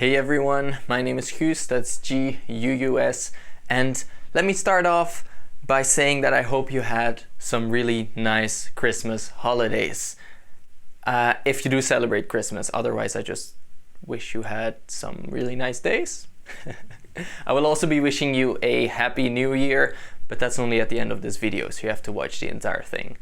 Hey everyone, my name is Guus, that's G-U-U-S, and let me start off by saying that I hope you had some really nice Christmas holidays. If you do celebrate Christmas, otherwise I just wish you had some really nice days. I will also be wishing you a happy new year, but that's only at the end of this video, so you have to watch the entire thing.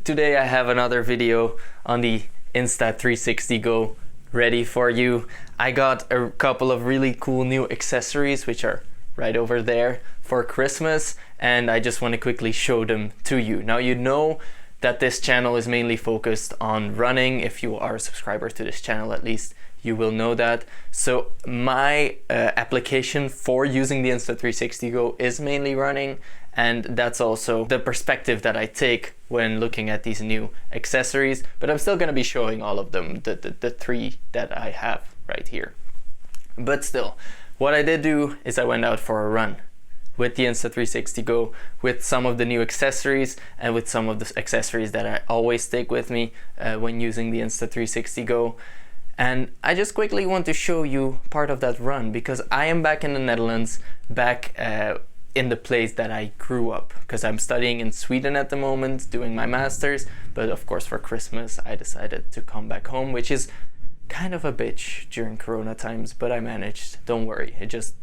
Today I have another video on the Insta360 GO ready for you. I got a couple of really cool new accessories, which are right over there, for Christmas, and I just want to quickly show them to you. Now you know that this channel is mainly focused on running. If you are a subscriber to this channel, at least you will know that. So my application for using the Insta360 GO is mainly running, and that's also the perspective that I take when looking at these new accessories, but I'm still going to be showing all of them, the three that I have right here. But still, what I did do is I went out for a run with the Insta360 GO, with some of the new accessories and with some of the accessories that I always take with me when using the Insta360 GO. And I just quickly want to show you part of that run, because I am back in the Netherlands, back in the place that I grew up, because I'm studying in Sweden at the moment, doing my master's, but of course for Christmas I decided to come back home, which is kind of a bitch during Corona times, but I managed, don't worry. It just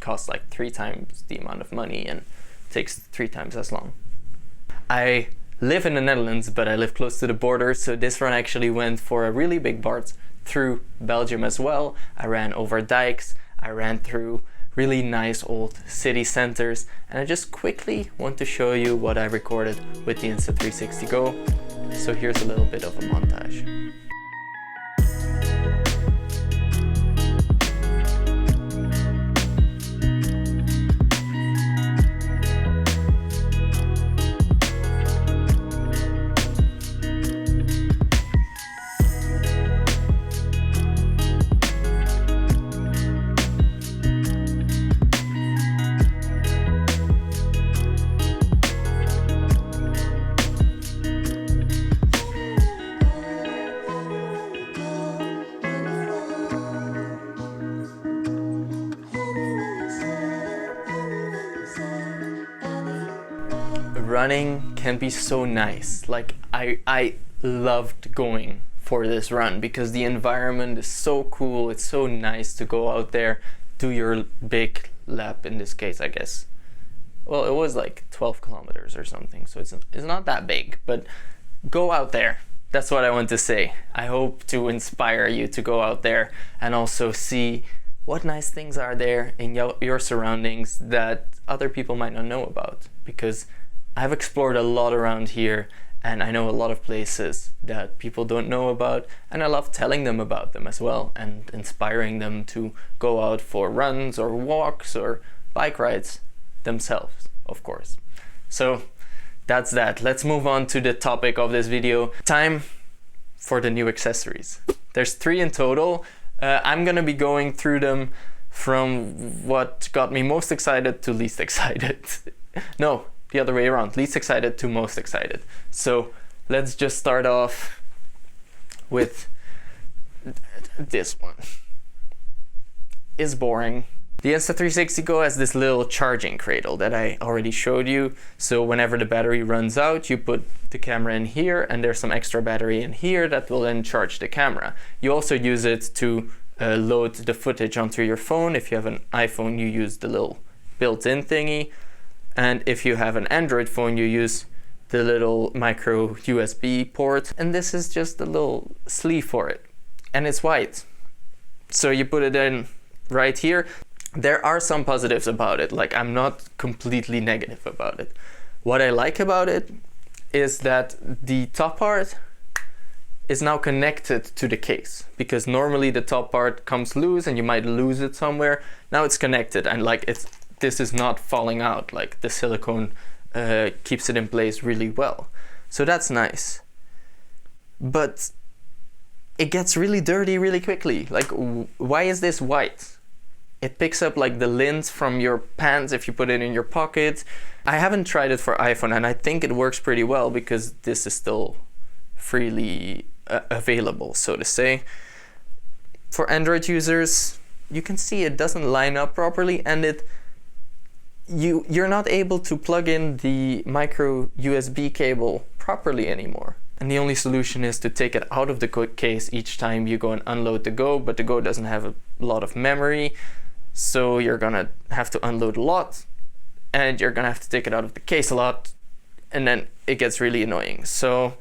costs like 3 times the amount of money and takes 3 times as long. I live in the Netherlands, but I live close to the border, so this run actually went for a really big part through Belgium as well. I ran over dikes, I ran through really nice old city centers, and I just quickly want to show you what I recorded with the Insta360 GO. So here's a little bit of a montage. Running can be so nice. Like I loved going for this run because the environment is so cool. It's so nice to go out there, do your big lap in this case, I guess. Well, it was like 12 kilometers or something, so it's not that big, but go out there. That's what I want to say. I hope to inspire you to go out there and also see what nice things are there in your surroundings that other people might not know about, because I've explored a lot around here and I know a lot of places that people don't know about, and I love telling them about them as well and inspiring them to go out for runs or walks or bike rides themselves, of course. So that's that. Let's move on to the topic of this video. Time for the new accessories. There's 3 in total. I'm gonna be going through them from what got me most excited to least excited. No, the other way around, least excited to most excited. So let's just start off with this one. It's boring. The Insta360 GO has this little charging cradle that I already showed you. So whenever the battery runs out, you put the camera in here, and there's some extra battery in here that will then charge the camera. You also use it to load the footage onto your phone. If you have an iPhone, you use the little built-in thingy. And if you have an Android phone, you use the little micro USB port. And this is just a little sleeve for it. And it's white. So you put it in right here. There are some positives about it. Like, I'm not completely negative about it. What I like about it is that the top part is now connected to the case, because normally the top part comes loose and you might lose it somewhere. Now it's connected, and like this is not falling out. Like, the silicone keeps it in place really well. So that's nice. But it gets really dirty really quickly. Like, why is this white? It picks up like the lint from your pants if you put it in your pocket. I haven't tried it for iPhone, and I think it works pretty well because this is still freely available, so to say. For Android users, you can see it doesn't line up properly, and you're not able to plug in the micro USB cable properly anymore. And the only solution is to take it out of the case each time you go and unload the Go, but the Go doesn't have a lot of memory, so you're gonna have to unload a lot, and you're gonna have to take it out of the case a lot, and then it gets really annoying. So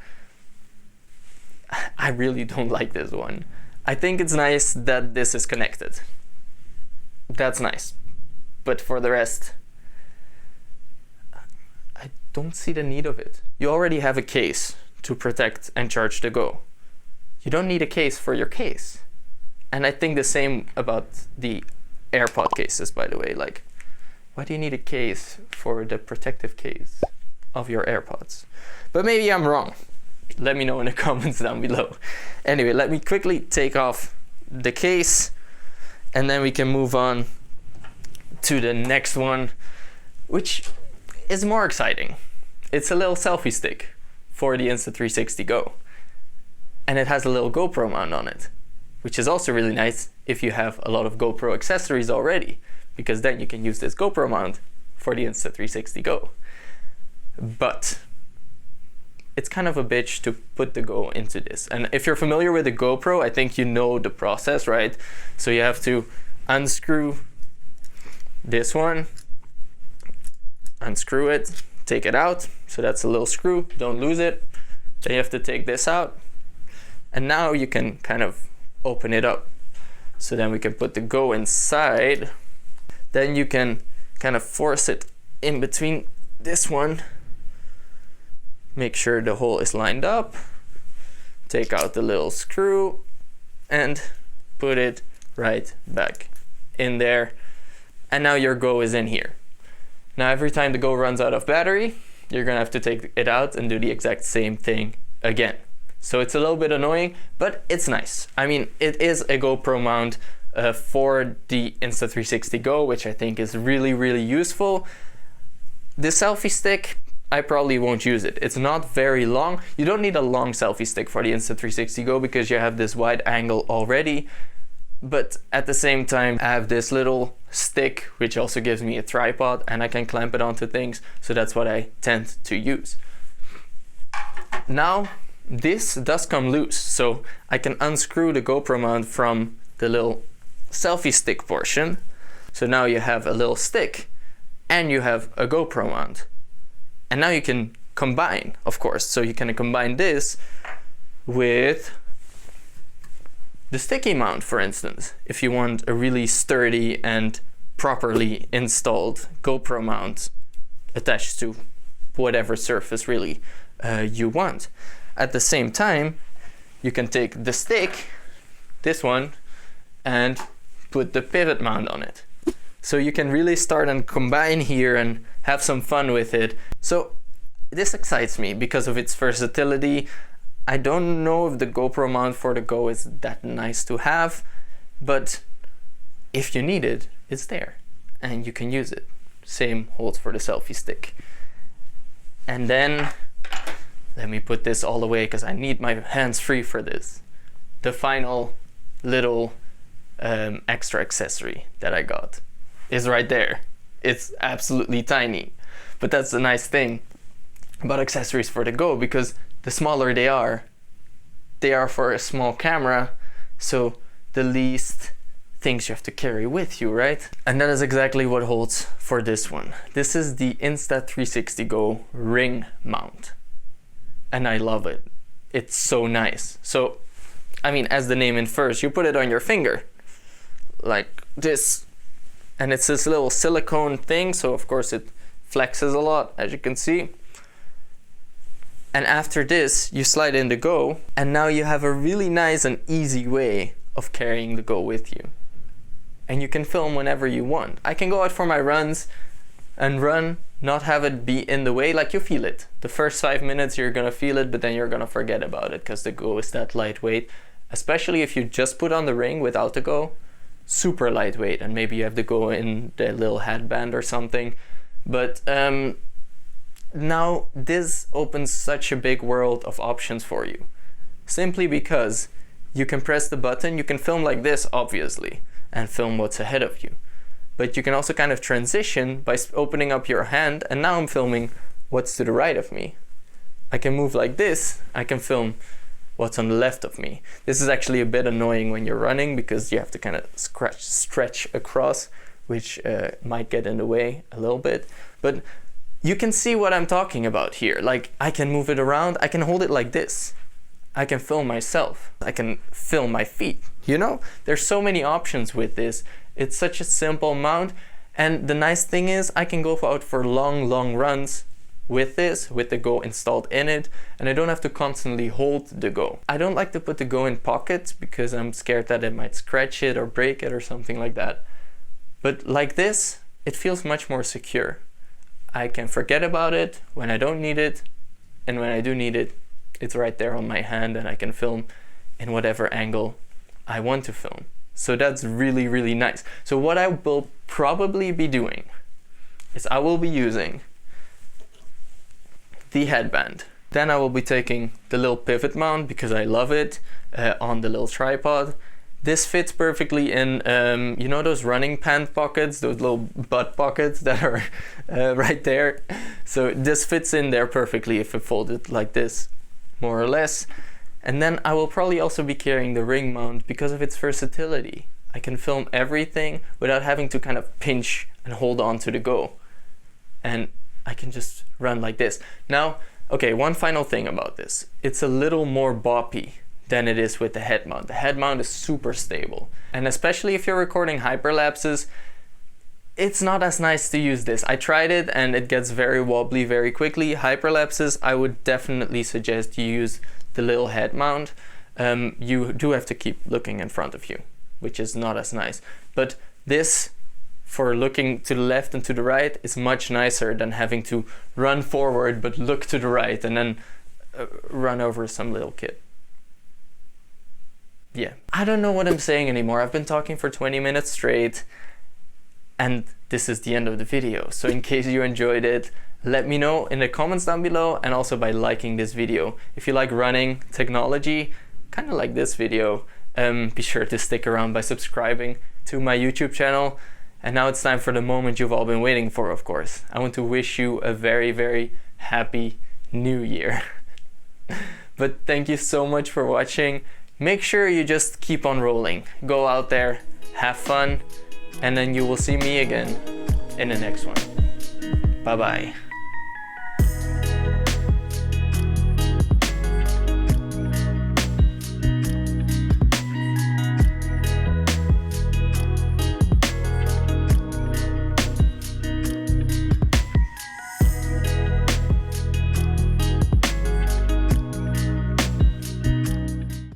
I really don't like this one. I think it's nice that this is connected. That's nice. But for the rest, I don't see the need of it. You already have a case to protect and charge the Go. You don't need a case for your case. And I think the same about the AirPod cases, by the way. Like, why do you need a case for the protective case of your AirPods? But maybe I'm wrong. Let me know in the comments down below. Anyway, let me quickly take off the case, and then we can move on to the next one, which is more exciting. It's a little selfie stick for the Insta360 GO. And it has a little GoPro mount on it, which is also really nice if you have a lot of GoPro accessories already, because then you can use this GoPro mount for the Insta360 GO. But it's kind of a bitch to put the Go into this. And if you're familiar with the GoPro, I think you know the process, right? So you have to unscrew this one, unscrew it, take it out. So that's a little screw, don't lose it. Then you have to take this out. And now you can kind of open it up. So then we can put the Go inside. Then you can kind of force it in between this one. Make sure the hole is lined up. Take out the little screw and put it right back in there. And now your Go is in here. Now every time the Go runs out of battery, you're gonna have to take it out and do the exact same thing again. So it's a little bit annoying, but it's nice. I mean, it is a GoPro mount for the Insta360 GO, which I think is really, really useful. The selfie stick, I probably won't use it. It's not very long. You don't need a long selfie stick for the Insta360 GO because you have this wide angle already. But at the same time, I have this little stick, which also gives me a tripod, and I can clamp it onto things. So that's what I tend to use. Now, this does come loose. So I can unscrew the GoPro mount from the little selfie stick portion. So now you have a little stick and you have a GoPro mount. And now you can combine, of course. So you can combine this with the sticky mount, for instance, if you want a really sturdy and properly installed GoPro mount attached to whatever surface really you want. At the same time, you can take the stick, this one, and put the pivot mount on it. So you can really start and combine here and have some fun with it. So this excites me because of its versatility. I don't know if the GoPro mount for the Go is that nice to have, but if you need it, it's there and you can use it. Same holds for the selfie stick. And then let me put this all away because I need my hands free for this. The final little extra accessory that I got is right there. It's absolutely tiny, but that's the nice thing about accessories for the Go, because the smaller they are for a small camera, so the least things you have to carry with you, right? And that is exactly what holds for this one. This is the Insta360 GO ring mount, and I love it. It's so nice. So, I mean, as the name infers, you put it on your finger like this, and it's this little silicone thing, so of course it flexes a lot, as you can see. And after this, you slide in the Go, and now you have a really nice and easy way of carrying the Go with you. And you can film whenever you want. I can go out for my runs and run, not have it be in the way, like you feel it. The first 5 minutes you're gonna feel it, but then you're gonna forget about it because the Go is that lightweight. Especially if you just put on the ring without the Go, super lightweight, and maybe you have the Go in the little headband or something. But now this opens such a big world of options for you, simply because you can press the button. You can film like this, obviously, and film what's ahead of you. But you can also kind of transition by opening up your hand, and now I'm filming what's to the right of me. I can move like this, I can film what's on the left of me. This is actually a bit annoying when you're running because you have to kind of stretch across, which might get in the way a little bit. But you can see what I'm talking about here. Like, I can move it around, I can hold it like this. I can film myself, I can film my feet, you know? There's so many options with this. It's such a simple mount, and the nice thing is I can go out for long runs with this, with the Go installed in it, and I don't have to constantly hold the Go. I don't like to put the Go in pockets because I'm scared that it might scratch it or break it or something like that. But like this, it feels much more secure. I can forget about it when I don't need it, and when I do need it, it's right there on my hand, and I can film in whatever angle I want to film. So that's really nice. So what I will probably be doing is I will be using the headband. Then I will be taking the little pivot mount because I love it on the little tripod. This fits perfectly in, you know those running pant pockets, those little butt pockets that are right there. So this fits in there perfectly if I fold it like this, more or less. And then I will probably also be carrying the ring mount because of its versatility. I can film everything without having to kind of pinch and hold on to the Go. And I can just run like this. Now, okay, one final thing about this. It's a little more boppy than it is with the head mount. The head mount is super stable. And especially if you're recording hyperlapses, it's not as nice to use this. I tried it and it gets very wobbly very quickly. Hyperlapses, I would definitely suggest you use the little head mount. You do have to keep looking in front of you, which is not as nice. But this, for looking to the left and to the right, is much nicer than having to run forward but look to the right and then run over some little kid. Yeah, I don't know what I'm saying anymore. I've been talking for 20 minutes straight, and this is the end of the video. So in case you enjoyed it, let me know in the comments down below, and also by liking this video. If you like running technology, kind of like this video, be sure to stick around by subscribing to my YouTube channel. And now it's time for the moment you've all been waiting for, of course. I want to wish you a very happy new year. But thank you so much for watching. Make sure you just keep on rolling. Go out there, have fun, and then you will see me again in the next one. Bye bye.